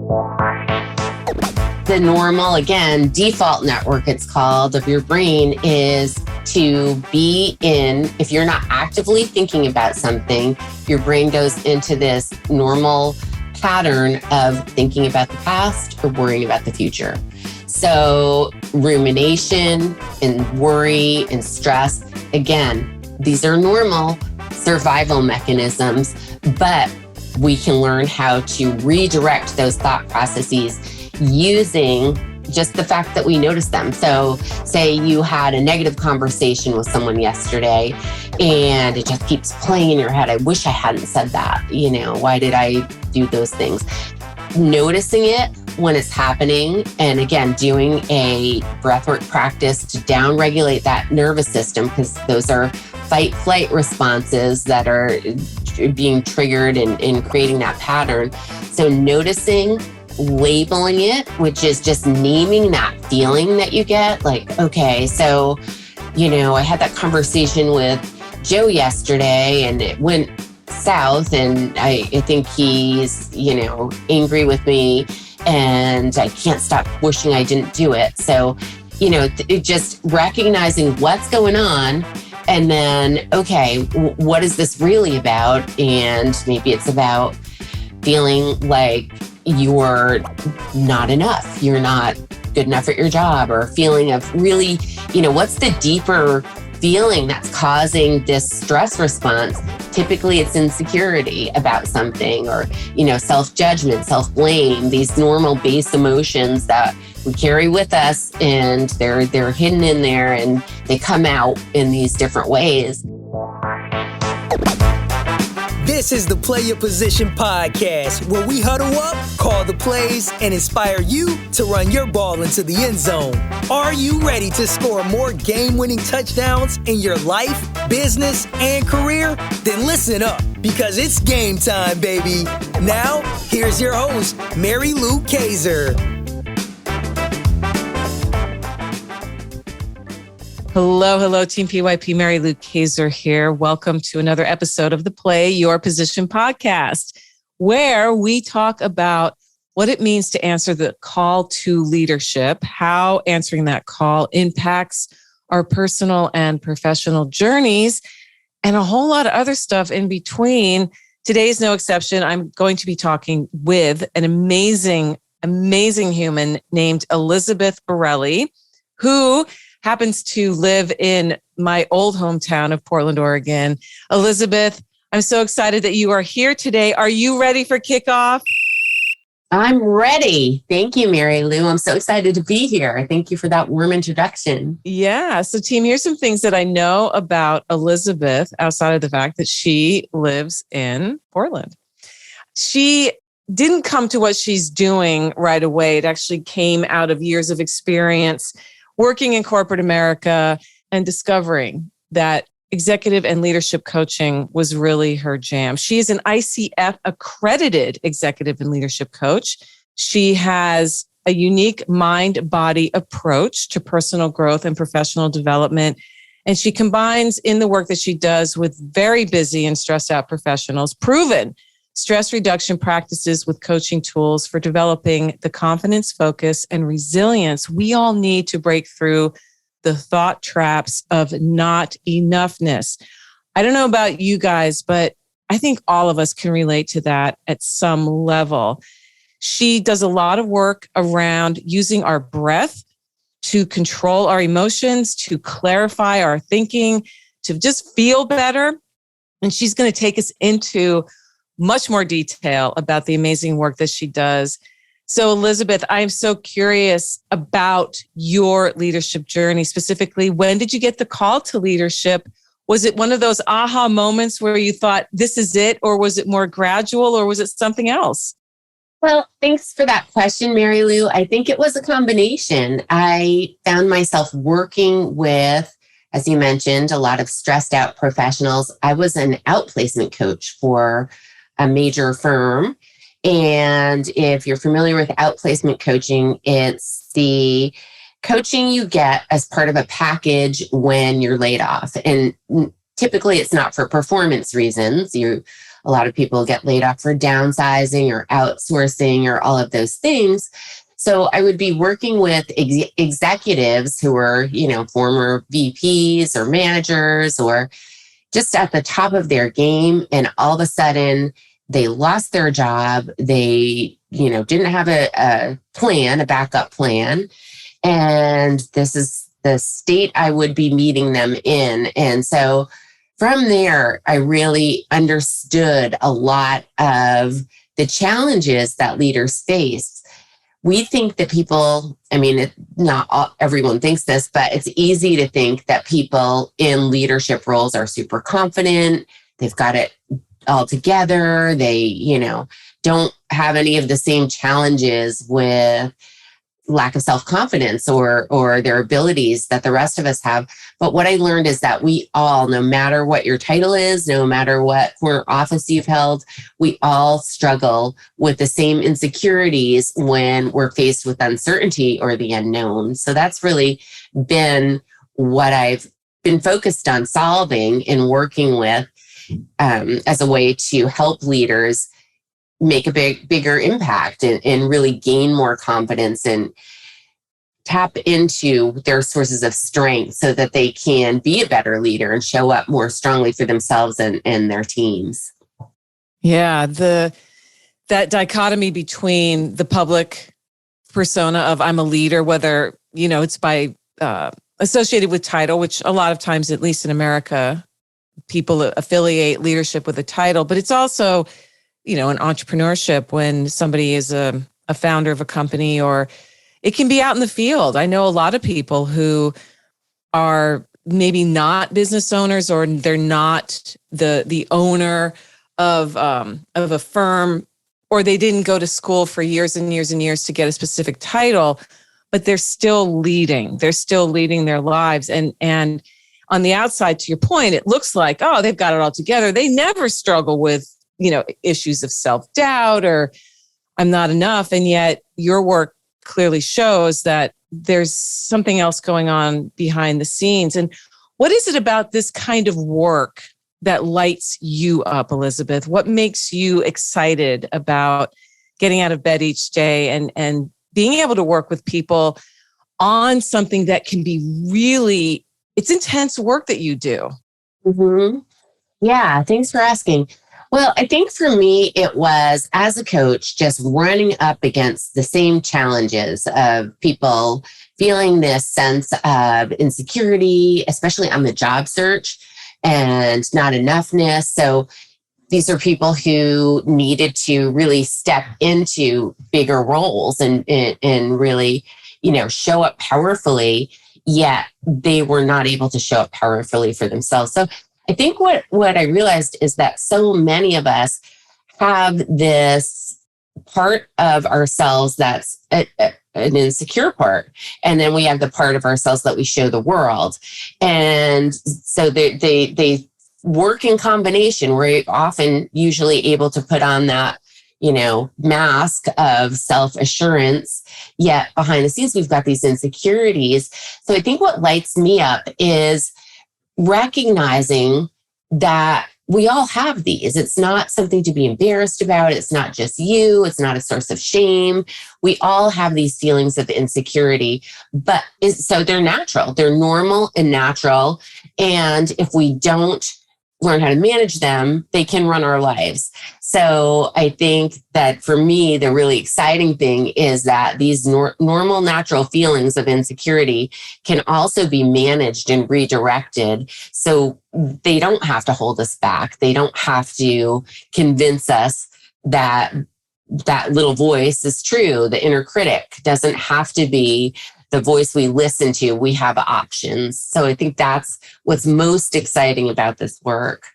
The normal, again, default network, it's called, of your brain is to be in, if you're not actively thinking about something, your brain goes into this normal pattern of thinking about the past or worrying about the future. So rumination and worry and stress, again, these are normal survival mechanisms, but we can learn how to redirect those thought processes using just the fact that we notice them. So say you had a negative conversation with someone yesterday and it just keeps playing in your head. I wish I hadn't said that. Why did I do those things? Noticing it when it's happening, and again, doing a breathwork practice to downregulate that nervous system, because those are fight-flight responses that are being triggered and creating that pattern. So noticing, labeling it, which is just naming that feeling that you get, like, okay, so, I had that conversation with Joe yesterday and it went south, and I think he's, angry with me and I can't stop wishing I didn't do it. So, just recognizing what's going on, and then, okay, what is this really about? And maybe it's about feeling like you're not enough. You're not good enough at your job, or feeling of really, what's the deeper feeling that's causing this stress response? Typically it's insecurity about something, or, self-judgment, self-blame, these normal base emotions that we carry with us, and they're hidden in there and they come out in these different ways. This is the Play Your Position podcast, where we huddle up, call the plays, and inspire you to run your ball into the end zone. Are you ready to score more game-winning touchdowns in your life, business, and career? Then listen up, because it's game time, baby. Now, here's your host, Mary Lou Kaiser. Hello, Team PYP. Mary Lou Kaiser here. Welcome to another episode of the Play Your Position podcast, where we talk about what it means to answer the call to leadership, how answering that call impacts our personal and professional journeys, and a whole lot of other stuff in between. Today's no exception. I'm going to be talking with an amazing human named Elizabeth Borelli, who happens to live in my old hometown of Portland, Oregon. Elizabeth, I'm so excited that you are here today. Are you ready for kickoff? I'm ready. Thank you, Mary Lou. I'm so excited to be here. Thank you for that warm introduction. Yeah. So team, here's some things that I know about Elizabeth outside of the fact that she lives in Portland. She didn't come to what she's doing right away. It actually came out of years of experience working in corporate America and discovering that executive and leadership coaching was really her jam. She is an ICF-accredited executive and leadership coach. She has a unique mind-body approach to personal growth and professional development. And she combines in the work that she does with very busy and stressed out professionals, proven stress reduction practices with coaching tools for developing the confidence, focus, and resilience we all need to break through the thought traps of not-enoughness. I don't know about you guys, but I think all of us can relate to that at some level. She does a lot of work around using our breath to control our emotions, to clarify our thinking, to just feel better. And she's going to take us into much more detail about the amazing work that she does. So Elizabeth, I'm so curious about your leadership journey. Specifically, when did you get the call to leadership? Was it one of those aha moments where you thought, this is it? Or was it more gradual, or was it something else? Well, thanks for that question, Mary Lou. I think it was a combination. I found myself working with, as you mentioned, a lot of stressed out professionals. I was an outplacement coach for a major firm. And if you're familiar with outplacement coaching, it's the coaching you get as part of a package when you're laid off. And typically it's not for performance reasons. You A lot of people get laid off for downsizing or outsourcing or all of those things. So I would be working with executives who are, former VPs or managers or just at the top of their game. And all of a sudden they lost their job. They, didn't have a backup plan. And this is the state I would be meeting them in. And so from there, I really understood a lot of the challenges that leaders face. We think that people, everyone thinks this, but it's easy to think that people in leadership roles are super confident. They've got it all together. They, don't have any of the same challenges with lack of self-confidence or their abilities that the rest of us have. But what I learned is that we all, no matter what your title is, no matter what corner office you've held, we all struggle with the same insecurities when we're faced with uncertainty or the unknown. So that's really been what I've been focused on solving and working with as a way to help leaders make a bigger impact and really gain more confidence and tap into their sources of strength so that they can be a better leader and show up more strongly for themselves and their teams. Yeah, that dichotomy between the public persona of I'm a leader, whether, it's by associated with title, which a lot of times, at least in America, people affiliate leadership with a title, but it's also in entrepreneurship when somebody is a founder of a company, or it can be out in the field. I know a lot of people who are maybe not business owners, or they're not the owner of a firm, or they didn't go to school for years and years and years to get a specific title, but they're still leading. They're still leading their lives. And on the outside, to your point, it looks like, oh, they've got it all together. They never struggle with issues of self-doubt or I'm not enough. And yet your work clearly shows that there's something else going on behind the scenes. And what is it about this kind of work that lights you up, Elizabeth? What makes you excited about getting out of bed each day and being able to work with people on something that can be really, it's intense work that you do? Mm-hmm. Yeah, thanks for asking. Well, I think for me, it was as a coach, just running up against the same challenges of people feeling this sense of insecurity, especially on the job search, and not enoughness. So these are people who needed to really step into bigger roles and really, show up powerfully, yet they were not able to show up powerfully for themselves. So I think what I realized is that so many of us have this part of ourselves that's an insecure part. And then we have the part of ourselves that we show the world. And so they work in combination. We're often usually able to put on that, mask of self-assurance, yet behind the scenes, we've got these insecurities. So I think what lights me up is recognizing that we all have these. It's not something to be embarrassed about. It's not just you. It's not a source of shame. We all have these feelings of insecurity, but so they're natural. They're normal and natural. And if we don't learn how to manage them, they can run our lives. So I think that for me, the really exciting thing is that these normal, natural feelings of insecurity can also be managed and redirected. So they don't have to hold us back. They don't have to convince us that that little voice is true. The inner critic doesn't have to be the voice we listen to. We have options. So I think that's what's most exciting about this work.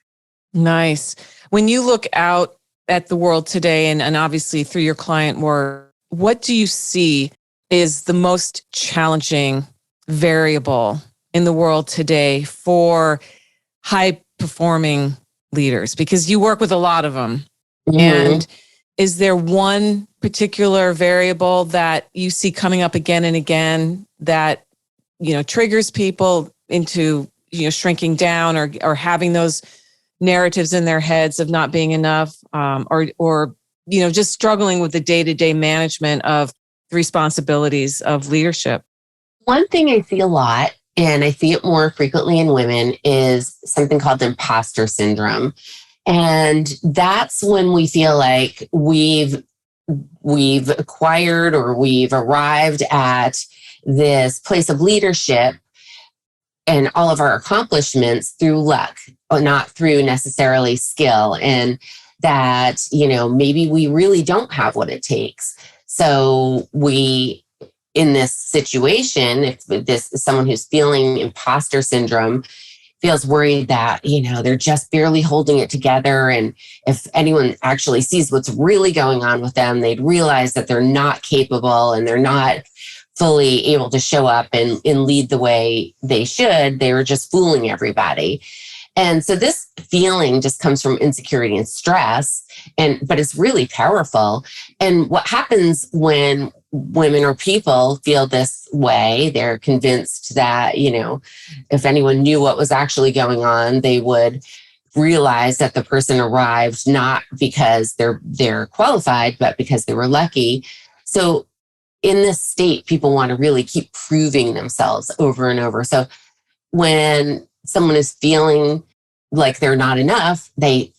Nice. When you look out at the world today and obviously through your client work, what do you see is the most challenging variable in the world today for high performing leaders? Because you work with a lot of them. Mm-hmm. And is there one particular variable that you see coming up again and again that, triggers people into, shrinking down or having those narratives in their heads of not being enough, or just struggling with the day-to-day management of the responsibilities of leadership? One thing I see a lot, and I see it more frequently in women, is something called the imposter syndrome. And that's when we feel like we've acquired or we've arrived at this place of leadership and all of our accomplishments through luck, or not through necessarily skill. And that, maybe we really don't have what it takes. So in this situation, if this is someone who's feeling imposter syndrome, feels worried that, they're just barely holding it together. And if anyone actually sees what's really going on with them, they'd realize that they're not capable and they're not fully able to show up and lead the way they should. They were just fooling everybody. And so this feeling just comes from insecurity and stress, but it's really powerful. And what happens when women or people feel this way, they're convinced that, if anyone knew what was actually going on, they would realize that the person arrived not because they're qualified, but because they were lucky. So in this state, people want to really keep proving themselves over and over. So when someone is feeling like they're not enough, they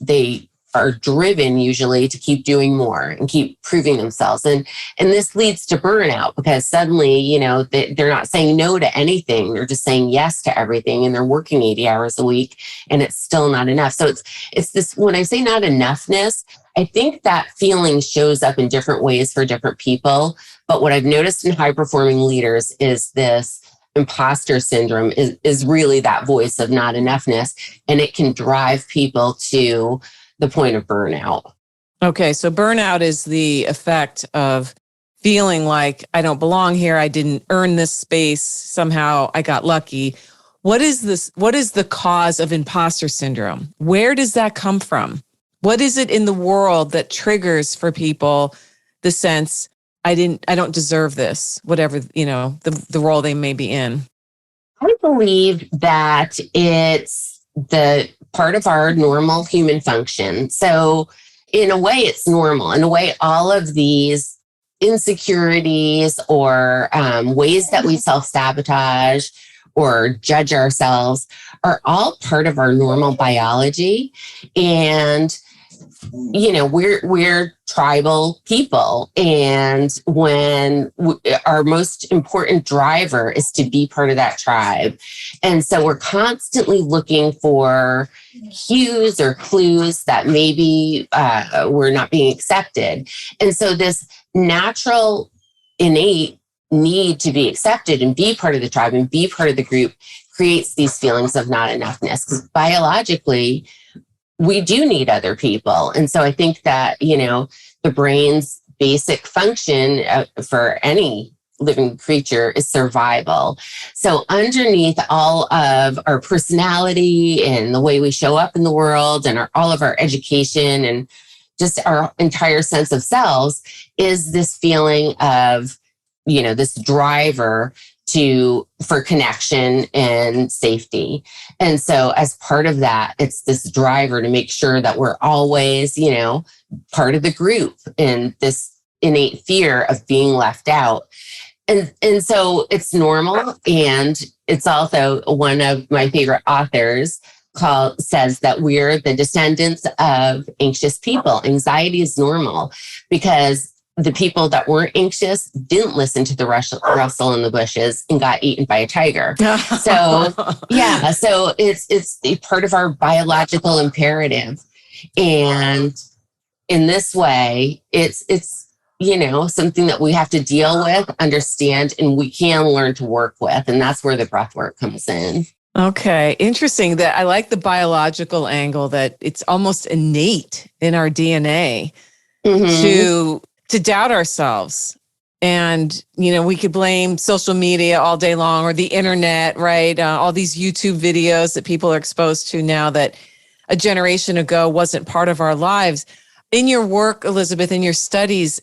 are driven usually to keep doing more and keep proving themselves. And this leads to burnout, because suddenly, they're not saying no to anything. They're just saying yes to everything, and they're working 80 hours a week, and it's still not enough. So it's this, when I say not enoughness, I think that feeling shows up in different ways for different people. But what I've noticed in high performing leaders is this imposter syndrome is really that voice of not enoughness, and it can drive people to the point of burnout. Okay, so burnout is the effect of feeling like I don't belong here, I didn't earn this space, somehow I got lucky. What is this? What is the cause of imposter syndrome? Where does that come from? What is it in the world that triggers for people the sense I don't deserve this, whatever, the role they may be in? I believe that it's the part of our normal human function. So in a way, it's normal. In a way, all of these insecurities or ways that we self-sabotage or judge ourselves are all part of our normal biology. And we're tribal people. And when our most important driver is to be part of that tribe. And so we're constantly looking for cues or clues that maybe we're not being accepted. And so this natural, innate need to be accepted and be part of the tribe and be part of the group creates these feelings of not enoughness. Because biologically, we do need other people. And so I think that, the brain's basic function for any living creature is survival. So underneath all of our personality and the way we show up in the world and all of our education and just our entire sense of selves is this feeling of, this driver for connection and safety. And so as part of that, it's this driver to make sure that we're always, part of the group, and this innate fear of being left out. And so it's normal. And it's also one of my favorite authors says that we're the descendants of anxious people. Anxiety is normal because the people that weren't anxious didn't listen to the rustle in the bushes and got eaten by a tiger. So yeah, so it's a part of our biological imperative. And in this way, it's something that we have to deal with, understand, and we can learn to work with. And that's where the breath work comes in. Okay. Interesting. That I like the biological angle, that it's almost innate in our DNA to doubt ourselves. And, we could blame social media all day long, or the internet, right? All these YouTube videos that people are exposed to now that a generation ago wasn't part of our lives. In your work, Elizabeth, in your studies,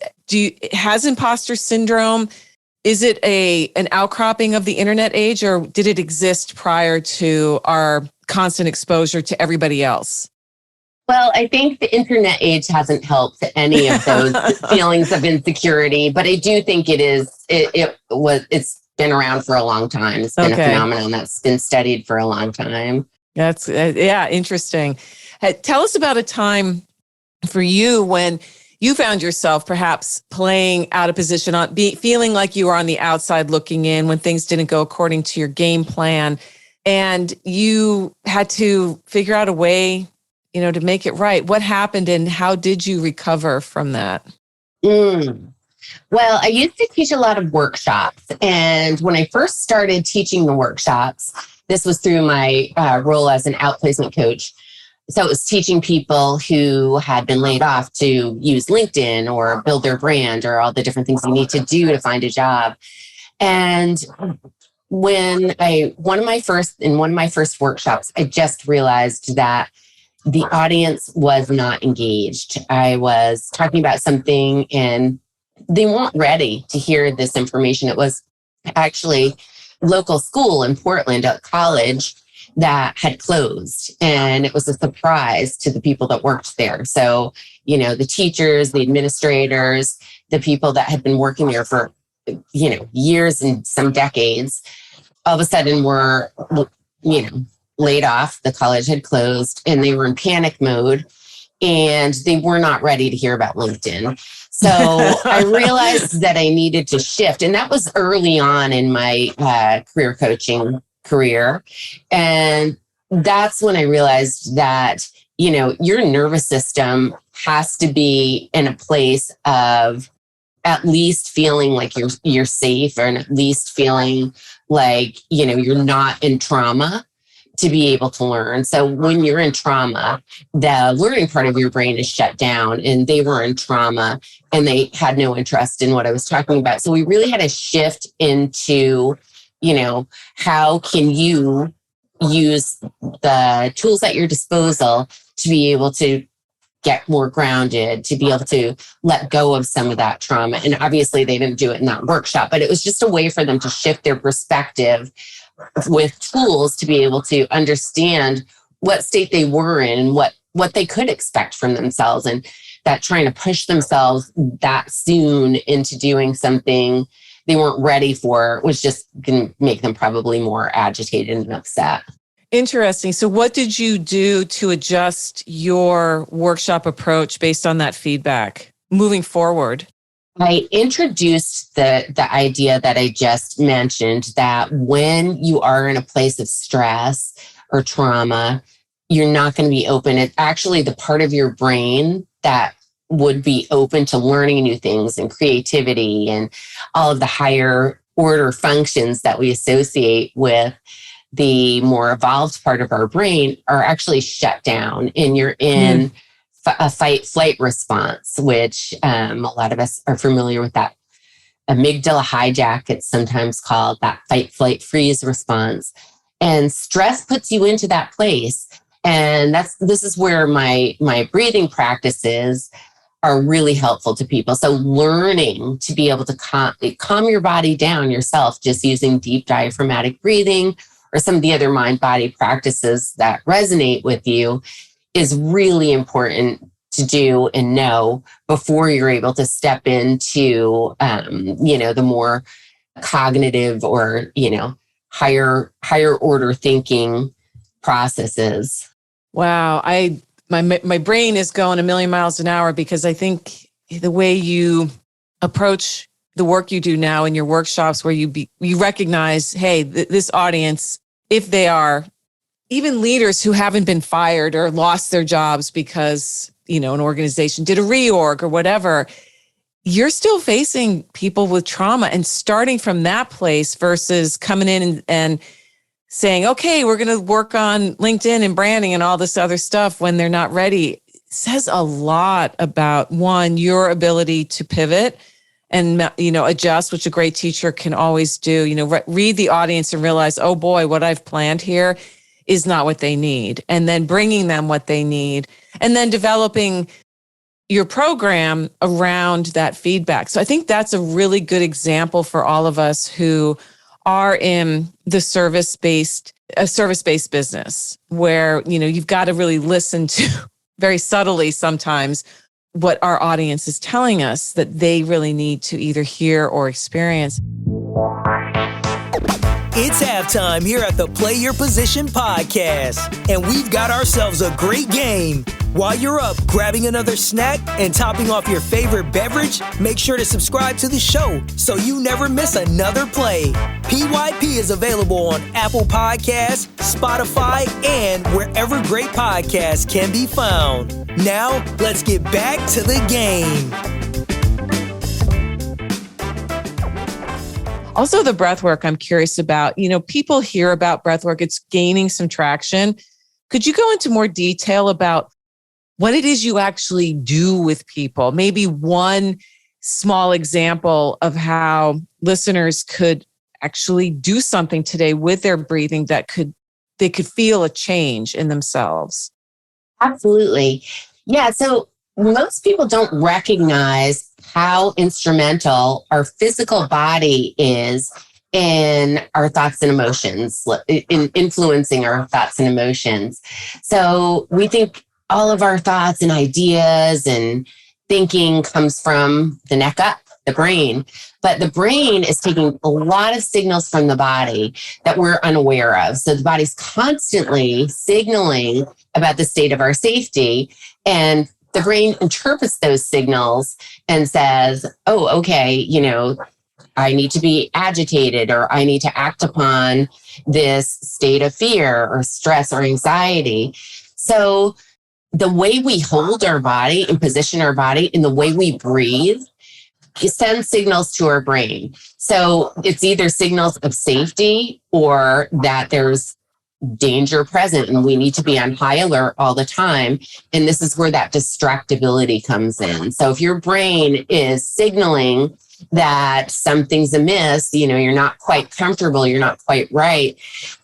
has imposter syndrome, is it an outcropping of the internet age, or did it exist prior to our constant exposure to everybody else? Well, I think the internet age hasn't helped any of those feelings of insecurity, but I do think it's been around for a long time. It's been a Okay. phenomenon that's been studied for a long time. That's, yeah, interesting. Tell us about a time for you when you found yourself perhaps playing out of position, feeling like you were on the outside looking in when things didn't go according to your game plan, and you had to figure out a way, to make it right. What happened and how did you recover from that? Well, I used to teach a lot of workshops. And when I first started teaching the workshops, this was through my role as an outplacement coach. So it was teaching people who had been laid off to use LinkedIn or build their brand or all the different things you need to do to find a job. And when one of my first workshops, I just realized that the audience was not engaged. I was talking about something and they weren't ready to hear this information. It was actually local school in Portland, a college that had closed. And it was a surprise to the people that worked there. So, the teachers, the administrators, the people that had been working there for, years and some decades, all of a sudden were, laid off. The college had closed and they were in panic mode and they were not ready to hear about LinkedIn. So I realized that I needed to shift. And that was early on in my career coaching career. And that's when I realized that, your nervous system has to be in a place of at least feeling like you're safe, and at least feeling like, you're not in trauma to be able to learn. So when you're in trauma, the learning part of your brain is shut down, and they were in trauma and they had no interest in what I was talking about. So we really had to shift into, how can you use the tools at your disposal to be able to get more grounded, to be able to let go of some of that trauma. And obviously they didn't do it in that workshop, but it was just a way for them to shift their perspective with tools to be able to understand what state they were in and what they could expect from themselves, and that trying to push themselves that soon into doing something they weren't ready for was just going to make them probably more agitated and upset. Interesting. So what did you do to adjust your workshop approach based on that feedback moving forward? I introduced the idea that I just mentioned, that when you are in a place of stress or trauma, you're not going to be open. It's actually the part of your brain that would be open to learning new things and creativity and all of the higher order functions that we associate with the more evolved part of our brain are actually shut down, and you're in a fight-flight response, which a lot of us are familiar with that amygdala hijack, it's sometimes called, that fight-flight-freeze response. And stress puts you into that place. And this is where my breathing practices are really helpful to people. So learning to be able to calm your body down yourself, just using deep diaphragmatic breathing or some of the other mind-body practices that resonate with you, is really important to do and know before you're able to step into, the more cognitive or, higher order thinking processes. Wow. My brain is going a million miles an hour, because I think the way you approach the work you do now in your workshops, where you recognize, hey, this audience, if they are even leaders who haven't been fired or lost their jobs because, an organization did a reorg or whatever, you're still facing people with trauma, and starting from that place versus coming in and saying, okay, we're going to work on LinkedIn and branding and all this other stuff when they're not ready, says a lot about, one, your ability to pivot and, adjust, which a great teacher can always do, read the audience and realize, oh boy, what I've planned here is not what they need. And then bringing them what they need, and then developing your program around that feedback. So I think that's a really good example for all of us who are in the service-based business, where, you've got to really listen to very subtly sometimes what our audience is telling us that they really need to either hear or experience. It's halftime here at the Play Your Position podcast, and we've got ourselves a great game. While you're up grabbing another snack and topping off your favorite beverage, make sure to subscribe to the show so you never miss another play. PYP is available on Apple Podcasts, Spotify, and wherever great podcasts can be found. Now, let's get back to the game. Also, the breath work I'm curious about. People hear about breath work. It's gaining some traction. Could you go into more detail about what it is you actually do with people? Maybe one small example of how listeners could actually do something today with their breathing that they could feel a change in themselves. Absolutely. Yeah. So most people don't recognize how instrumental our physical body is in our thoughts and emotions, in influencing our thoughts and emotions. So we think all of our thoughts and ideas and thinking comes from the neck up, the brain. But the brain is taking a lot of signals from the body that we're unaware of. So the body's constantly signaling about the state of our safety, and the brain interprets those signals and says, oh, okay, I need to be agitated, or I need to act upon this state of fear or stress or anxiety. So the way we hold our body and position our body and the way we breathe sends signals to our brain. So it's either signals of safety or that there's danger present and we need to be on high alert all the time. And this is where that distractibility comes in. So if your brain is signaling that something's amiss, you're not quite comfortable, you're not quite right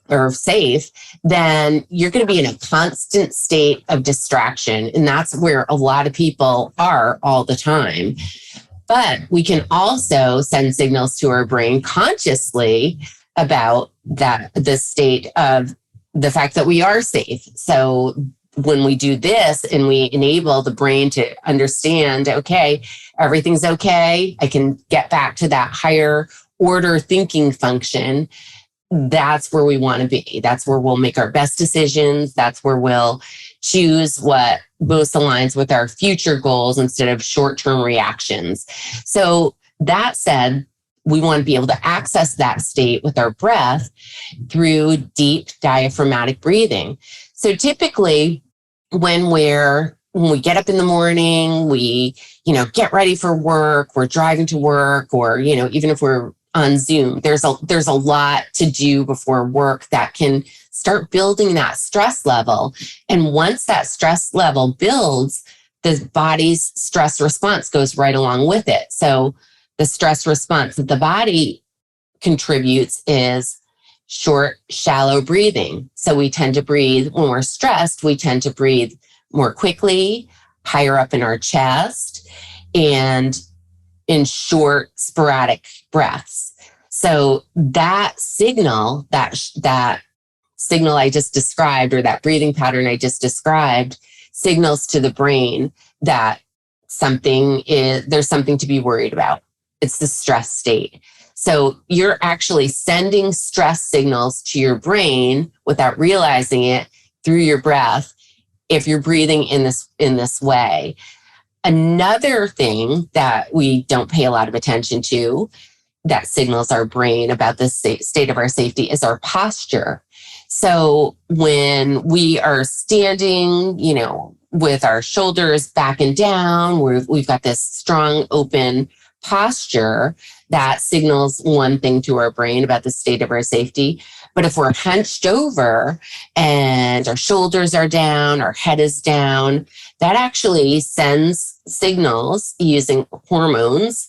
or safe, then you're going to be in a constant state of distraction. And that's where a lot of people are all the time. But we can also send signals to our brain consciously about the state of the fact that we are safe. So when we do this and we enable the brain to understand, okay, everything's okay, I can get back to that higher order thinking function, that's where we want to be. That's where we'll make our best decisions. That's where we'll choose what most aligns with our future goals instead of short-term reactions. So that said, we want to be able to access that state with our breath through deep diaphragmatic breathing. So typically when we get up in the morning, we, get ready for work, we're driving to work, or, even if we're on Zoom, there's a lot to do before work that can start building that stress level. And once that stress level builds, the body's stress response goes right along with it. So the stress response that the body contributes is short, shallow breathing. So we tend to breathe, when we're stressed, we tend to breathe more quickly, higher up in our chest, and in short, sporadic breaths. So that signal, that signal I just described, or that breathing pattern I just described, signals to the brain that there's something to be worried about. It's the stress state. So you're actually sending stress signals to your brain without realizing it through your breath if you're breathing in this way. Another thing that we don't pay a lot of attention to that signals our brain about the state of our safety is our posture. So when we are standing, with our shoulders back and down, we've got this strong, open posture that signals one thing to our brain about the state of our safety. But if we're hunched over and our shoulders are down, our head is down, that actually sends signals using hormones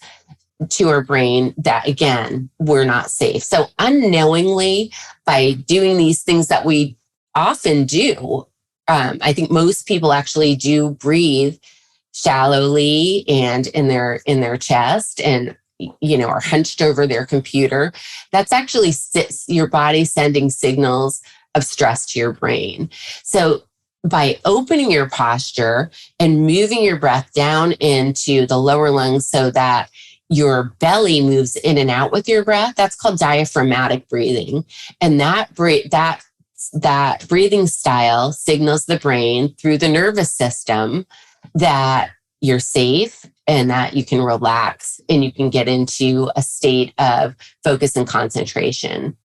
to our brain that, again, we're not safe. So unknowingly, by doing these things that we often do, I think most people actually do breathe shallowly and in their chest and, are hunched over their computer. That's actually your body sending signals of stress to your brain. So by opening your posture and moving your breath down into the lower lungs so that your belly moves in and out with your breath, that's called diaphragmatic breathing. And that breathing style signals the brain through the nervous system that you're safe and that you can relax and you can get into a state of focus and concentration.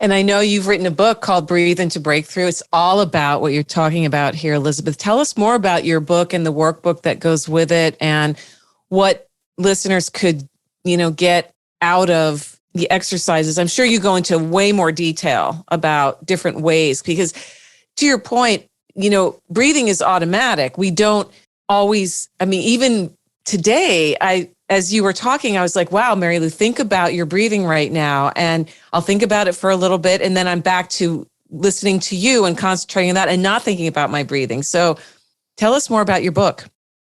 And I know you've written a book called Breathe into Breakthrough. It's all about what you're talking about here, Elizabeth. Tell us more about your book and the workbook that goes with it and what listeners could, get out of the exercises. I'm sure you go into way more detail about different ways because to your point, breathing is automatic. We don't always, even today, as you were talking, I was like, wow, Mary Lou, think about your breathing right now. And I'll think about it for a little bit. And then I'm back to listening to you and concentrating on that and not thinking about my breathing. So tell us more about your book.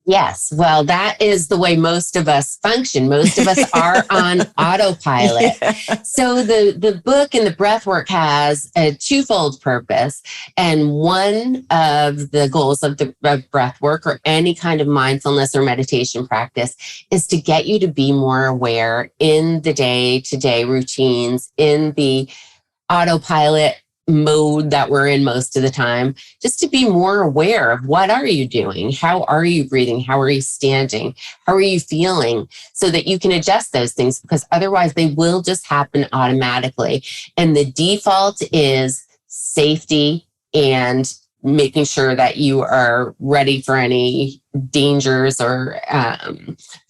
Yes. Well, that is the way most of us function. Most of us are on autopilot. Yeah. So the book and the breathwork has a twofold purpose. And one of the goals of the breathwork or any kind of mindfulness or meditation practice is to get you to be more aware in the day-to-day routines, in the autopilot mode that we're in most of the time, just to be more aware of what are you doing? How are you breathing? How are you standing? How are you feeling? So that you can adjust those things because otherwise they will just happen automatically. And the default is safety and making sure that you are ready for any dangers or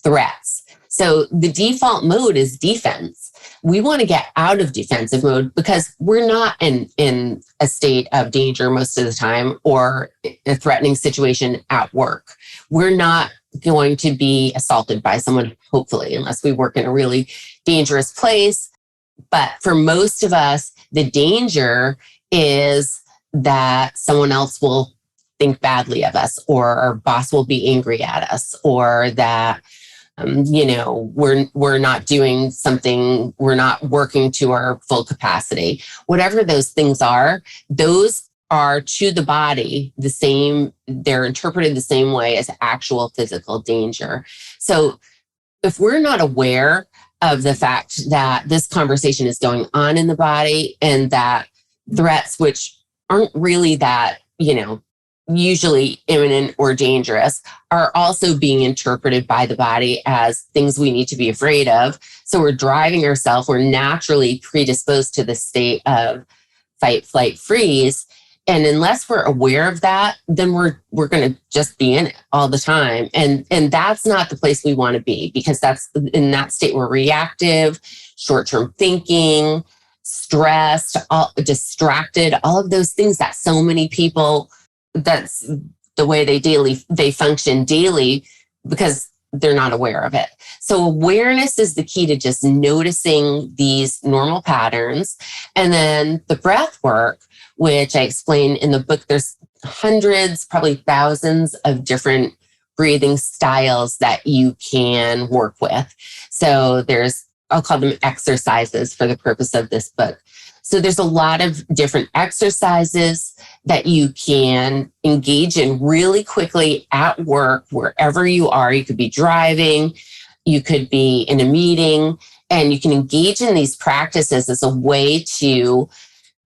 threats. So the default mode is defense. We want to get out of defensive mode because we're not in a state of danger most of the time or a threatening situation at work. We're not going to be assaulted by someone, hopefully, unless we work in a really dangerous place. But for most of us, the danger is that someone else will think badly of us or our boss will be angry at us or that we're not doing something, we're not working to our full capacity. Whatever those things are, those are to the body the same, they're interpreted the same way as actual physical danger. So if we're not aware of the fact that this conversation is going on in the body and that threats, which aren't really that, usually imminent or dangerous, are also being interpreted by the body as things we need to be afraid of. So we're driving ourselves, we're naturally predisposed to the state of fight, flight, freeze. And unless we're aware of that, then we're going to just be in it all the time. And that's not the place we want to be because that's in that state we're reactive, short-term thinking, stressed, distracted, all of those things that so many people, that's the way they function daily because they're not aware of it. So awareness is the key to just noticing these normal patterns. And then the breath work, which I explain in the book, there's hundreds, probably thousands of different breathing styles that you can work with. So I'll call them exercises for the purpose of this book. So there's a lot of different exercises that you can engage in really quickly at work, wherever you are. You could be driving, you could be in a meeting, and you can engage in these practices as a way to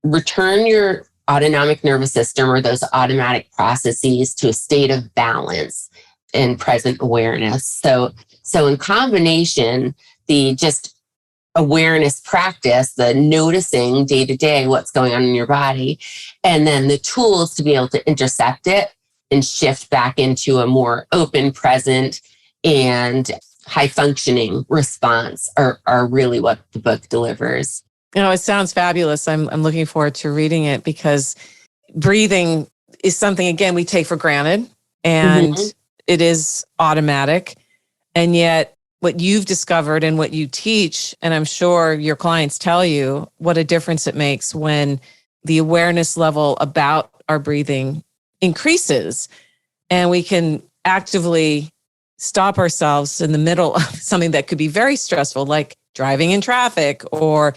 return your autonomic nervous system or those automatic processes to a state of balance and present awareness. So in combination, the just awareness practice, the noticing day to day what's going on in your body, and then the tools to be able to intercept it and shift back into a more open, present, and high functioning response are really what the book delivers. It sounds fabulous. I'm looking forward to reading it because breathing is something, again, we take for granted and it is automatic. And yet what you've discovered and what you teach, and I'm sure your clients tell you what a difference it makes when the awareness level about our breathing increases and we can actively stop ourselves in the middle of something that could be very stressful, like driving in traffic or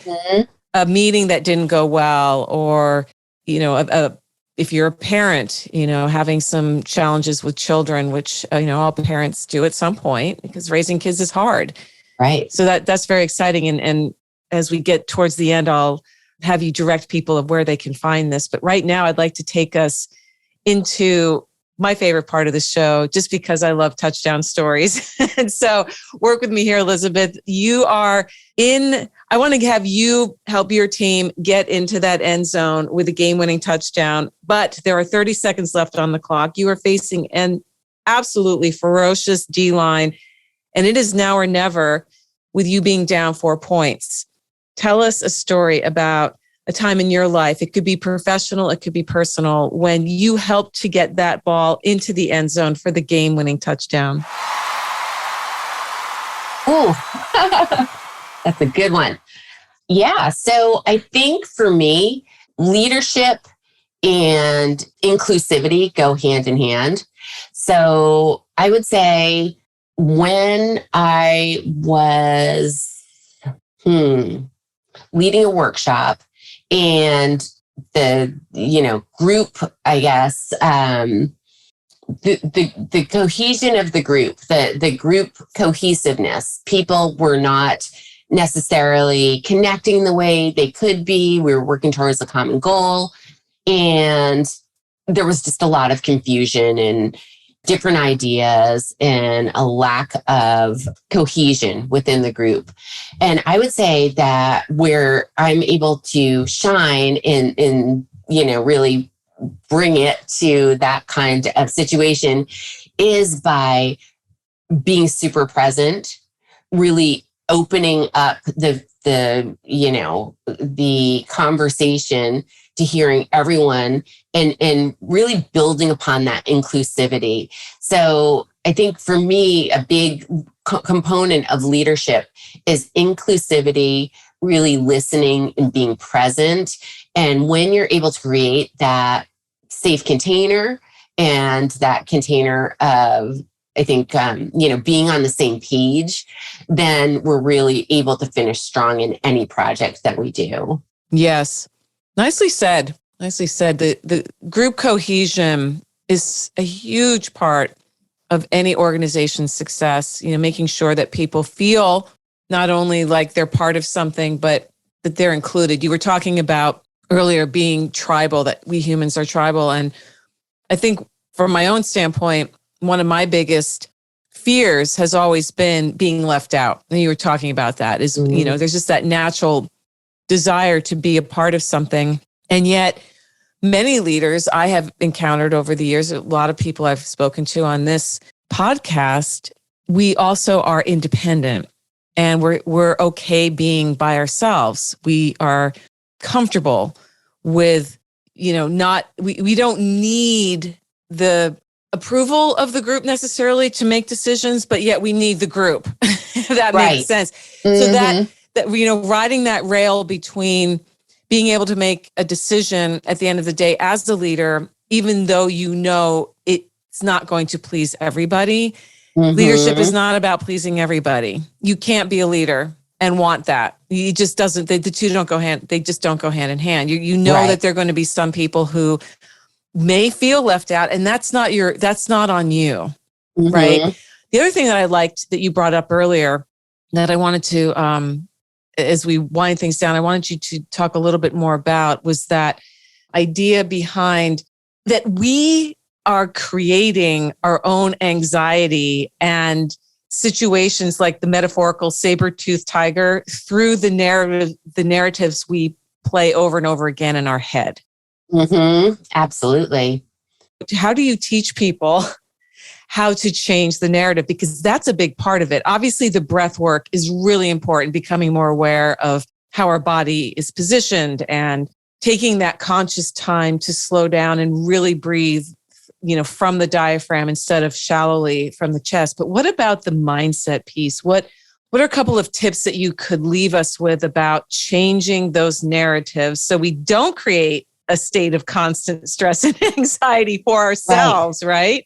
a meeting that didn't go well or, a if you're a parent, having some challenges with children, which, all parents do at some point because raising kids is hard. Right. So that's very exciting. And as we get towards the end, I'll have you direct people of where they can find this. But right now, I'd like to take us into my favorite part of the show, just because I love touchdown stories. And so work with me here, Elizabeth. I want to have you help your team get into that end zone with a game-winning touchdown, but there are 30 seconds left on the clock. You are facing an absolutely ferocious D-line, and it is now or never with you being down 4 points. Tell us a story about a time in your life. It could be professional, it could be personal, when you helped to get that ball into the end zone for the game-winning touchdown. Oh, that's a good one. Yeah. So I think for me, leadership and inclusivity go hand in hand. So I would say when I was leading a workshop, and the group, I guess, the cohesion of the group, the group cohesiveness, people were not necessarily connecting the way they could be. We were working towards a common goal, and there was just a lot of confusion and different ideas and a lack of cohesion within the group. And I would say that where I'm able to shine and really bring it to that kind of situation is by being super present, really opening up the conversation to hearing everyone and really building upon that inclusivity. So I think for me, a big component of leadership is inclusivity, really listening and being present. And when you're able to create that safe container and that container of, I think, being on the same page, then we're really able to finish strong in any project that we do. Yes. Nicely said. Nicely said. The group cohesion is a huge part of any organization's success, making sure that people feel not only like they're part of something, but that they're included. You were talking about earlier being tribal, that we humans are tribal. And I think from my own standpoint, one of my biggest fears has always been being left out. And you were talking about that is, there's just that natural desire to be a part of something. And yet many leaders I have encountered over the years, a lot of people I've spoken to on this podcast, we also are independent and we're okay being by ourselves. We are comfortable with, we don't need the approval of the group necessarily to make decisions, but yet we need the group. If that makes sense. Mm-hmm. So that riding that rail between being able to make a decision at the end of the day as the leader, even though it's not going to please everybody. Mm-hmm. Leadership is not about pleasing everybody. You can't be a leader and want that. It just doesn't, the two don't go hand, they just don't go hand in hand. Right. That there are going to be some people who may feel left out, and that's not on you. Mm-hmm. Right. The other thing that I liked that you brought up earlier that I wanted to, as we wind things down, I wanted you to talk a little bit more about was that idea behind that we are creating our own anxiety and situations like the metaphorical saber-toothed tiger through the narratives we play over and over again in our head. Mm-hmm. Absolutely. How do you teach people how to change the narrative? Because that's a big part of it. Obviously, the breath work is really important, becoming more aware of how our body is positioned and taking that conscious time to slow down and really breathe, from the diaphragm instead of shallowly from the chest. But what about the mindset piece? What are a couple of tips that you could leave us with about changing those narratives so we don't create a state of constant stress and anxiety for ourselves, right?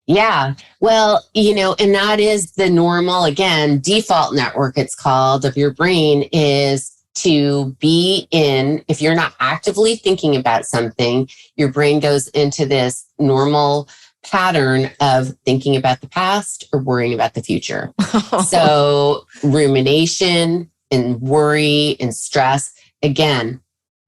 Yeah. Well, and that is the normal, again, default network, it's called, of your brain is to be in, if you're not actively thinking about something, your brain goes into this normal pattern of thinking about the past or worrying about the future. So rumination and worry and stress, again,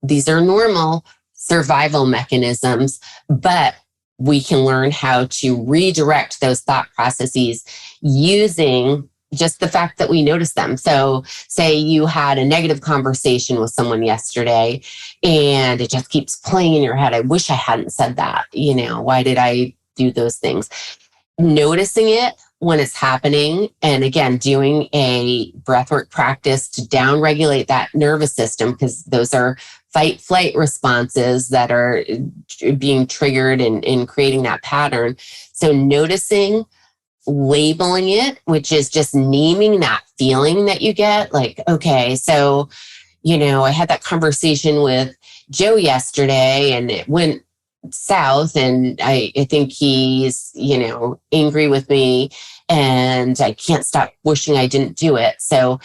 these are normal survival mechanisms, but we can learn how to redirect those thought processes using just the fact that we notice them. So say you had a negative conversation with someone yesterday and it just keeps playing in your head. I wish I hadn't said that. Why did I do those things? Noticing it when it's happening. And again, doing a breathwork practice to downregulate that nervous system, because those are fight flight responses that are being triggered and creating that pattern. So noticing, labeling it, which is just naming that feeling that you get. Like, okay, so, I had that conversation with Joe yesterday and it went south, and I think he's, angry with me and I can't stop wishing I didn't do it. So,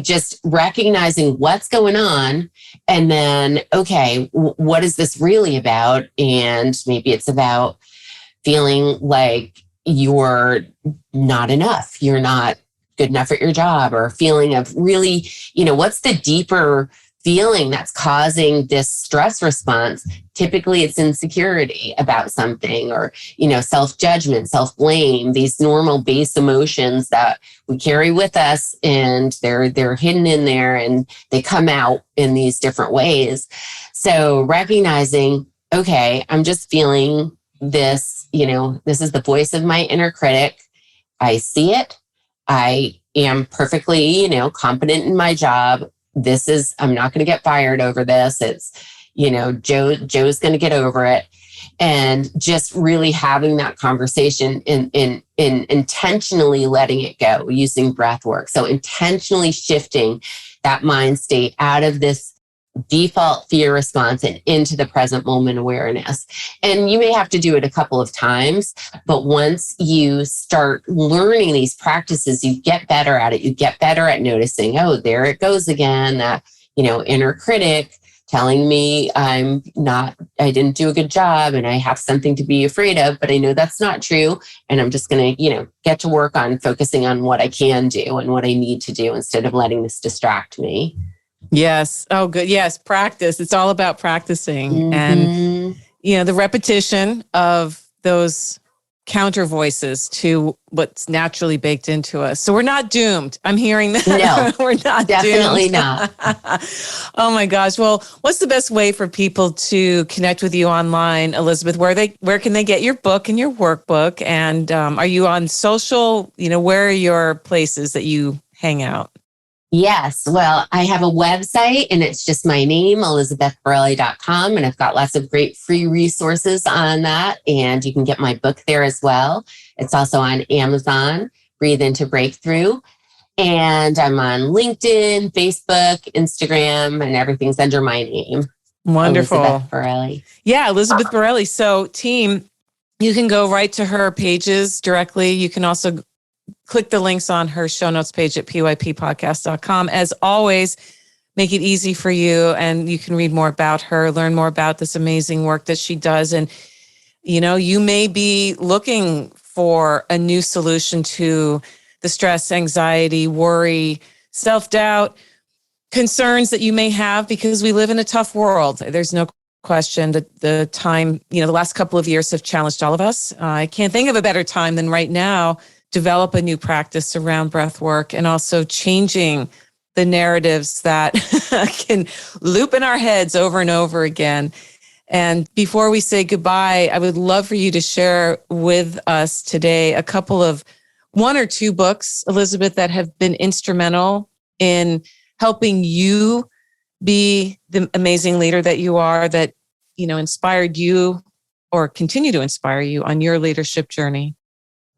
just recognizing what's going on, and then, okay, what is this really about? And maybe it's about feeling like you're not enough. You're not good enough at your job, or feeling of really, what's the deeper feeling that's causing this stress response? Typically it's insecurity about something, or, self-judgment, self-blame, these normal base emotions that we carry with us, and they're hidden in there and they come out in these different ways. So recognizing, okay, I'm just feeling this, this is the voice of my inner critic. I see it. I am perfectly, competent in my job. I'm not going to get fired over this. It's, Joe's going to get over it. And just really having that conversation in intentionally letting it go using breath work. So intentionally shifting that mind state out of this default fear response and into the present moment awareness. And you may have to do it a couple of times, but once you start learning these practices, you get better at it. You get better at noticing, oh, there it goes again, that, inner critic telling me I didn't do a good job and I have something to be afraid of, but I know that's not true. And I'm just going to, get to work on focusing on what I can do and what I need to do instead of letting this distract me. Yes. Oh, good. Yes. Practice. It's all about practicing. And, the repetition of those counter voices to what's naturally baked into us. So we're not doomed. I'm hearing that. No, we're not definitely doomed. not. Oh my gosh. Well, what's the best way for people to connect with you online, Elizabeth? Where can they get your book and your workbook? And are you on social? Where are your places that you hang out? Yes. Well, I have a website and it's just my name, elizabethborelli.com. And I've got lots of great free resources on that. And you can get my book there as well. It's also on Amazon, Breathe Into Breakthrough. And I'm on LinkedIn, Facebook, Instagram, and everything's under my name. Wonderful. Elizabeth Borelli. Yeah, Elizabeth Borelli. So team, you can go right to her pages directly. You can also click the links on her show notes page at pyppodcast.com. As always, make it easy for you, and you can read more about her, learn more about this amazing work that she does. And, you may be looking for a new solution to the stress, anxiety, worry, self-doubt, concerns that you may have, because we live in a tough world. There's no question that the time, the last couple of years have challenged all of us. I can't think of a better time than right now. Develop a new practice around breath work, and also changing the narratives that can loop in our heads over and over again. And before we say goodbye, I would love for you to share with us today a couple of one or two books, Elizabeth, that have been instrumental in helping you be the amazing leader that you are, that, inspired you or continue to inspire you on your leadership journey.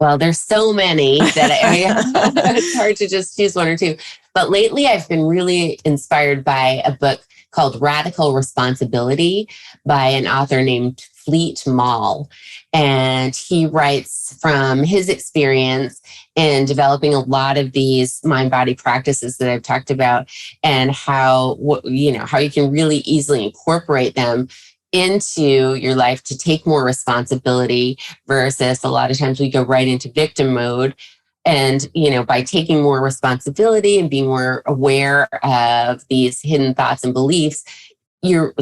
Well, there's so many that it's hard to just choose one or two. But lately, I've been really inspired by a book called Radical Responsibility by an author named Fleet Mall. And he writes from his experience in developing a lot of these mind-body practices that I've talked about, and how you can really easily incorporate them into your life to take more responsibility, versus a lot of times we go right into victim mode. And, by taking more responsibility and being more aware of these hidden thoughts and beliefs, you're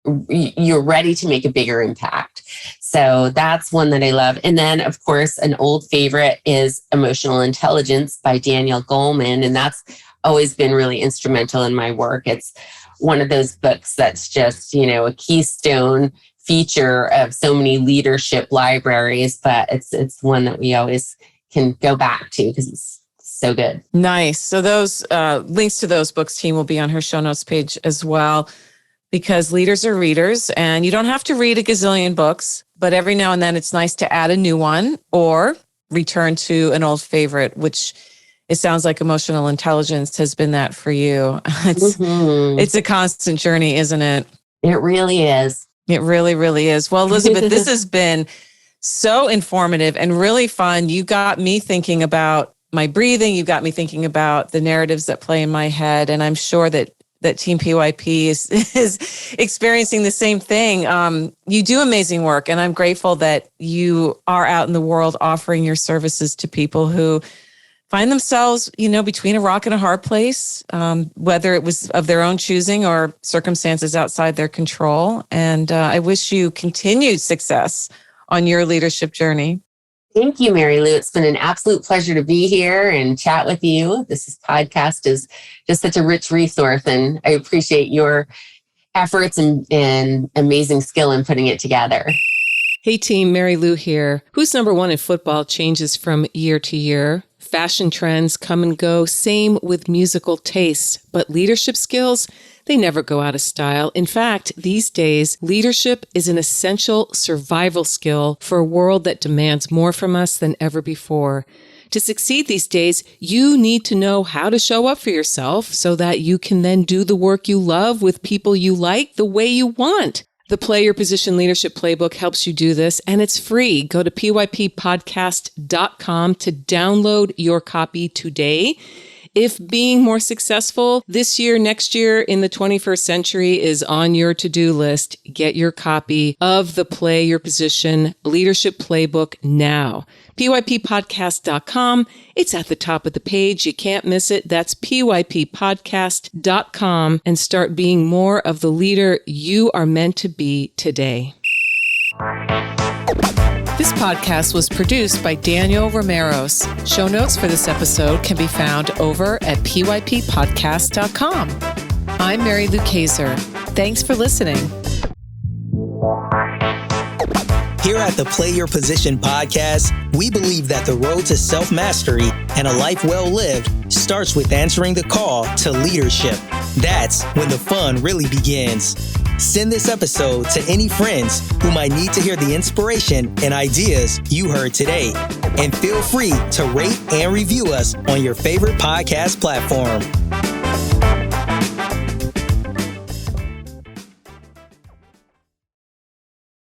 ready to make a bigger impact. So that's one that I love. And then, of course, an old favorite is Emotional Intelligence by Daniel Goleman. And that's always been really instrumental in my work. It's one of those books that's just, a keystone feature of so many leadership libraries, but it's one that we always can go back to because it's so good. Nice. So those links to those books, team, will be on her show notes page as well, because leaders are readers, and you don't have to read a gazillion books, but every now and then it's nice to add a new one or return to an old favorite, which it sounds like Emotional Intelligence has been that for you. It's a constant journey, isn't it? It really is. It really, really is. Well, Elizabeth, this has been so informative and really fun. You got me thinking about my breathing. You got me thinking about the narratives that play in my head. And I'm sure that Team PYP is experiencing the same thing. You do amazing work, and I'm grateful that you are out in the world offering your services to people who find themselves, between a rock and a hard place, whether it was of their own choosing or circumstances outside their control. And I wish you continued success on your leadership journey. Thank you, Mary Lou. It's been an absolute pleasure to be here and chat with you. This podcast is just such a rich resource, and I appreciate your efforts and amazing skill in putting it together. Hey team, Mary Lou here. Who's number one in football changes from year to year. Fashion trends come and go, same with musical tastes. But leadership skills, they never go out of style. In fact, these days, leadership is an essential survival skill for a world that demands more from us than ever before. To succeed these days, you need to know how to show up for yourself so that you can then do the work you love with people you like the way you want. The Play Your Position Leadership Playbook helps you do this, and it's free. Go to pyppodcast.com to download your copy today. If being more successful this year, next year, in the 21st century is on your to-do list, get your copy of the Play Your Position Leadership Playbook now. pyppodcast.com. It's at the top of the page. You can't miss it. That's pyppodcast.com, and start being more of the leader you are meant to be today. This podcast was produced by Daniel Romeros. Show notes for this episode can be found over at pyppodcast.com. I'm Mary Lou Kaiser. Thanks for listening. Here at the Play Your Position podcast, we believe that the road to self-mastery and a life well lived starts with answering the call to leadership. That's when the fun really begins. Send this episode to any friends who might need to hear the inspiration and ideas you heard today. And feel free to rate and review us on your favorite podcast platform.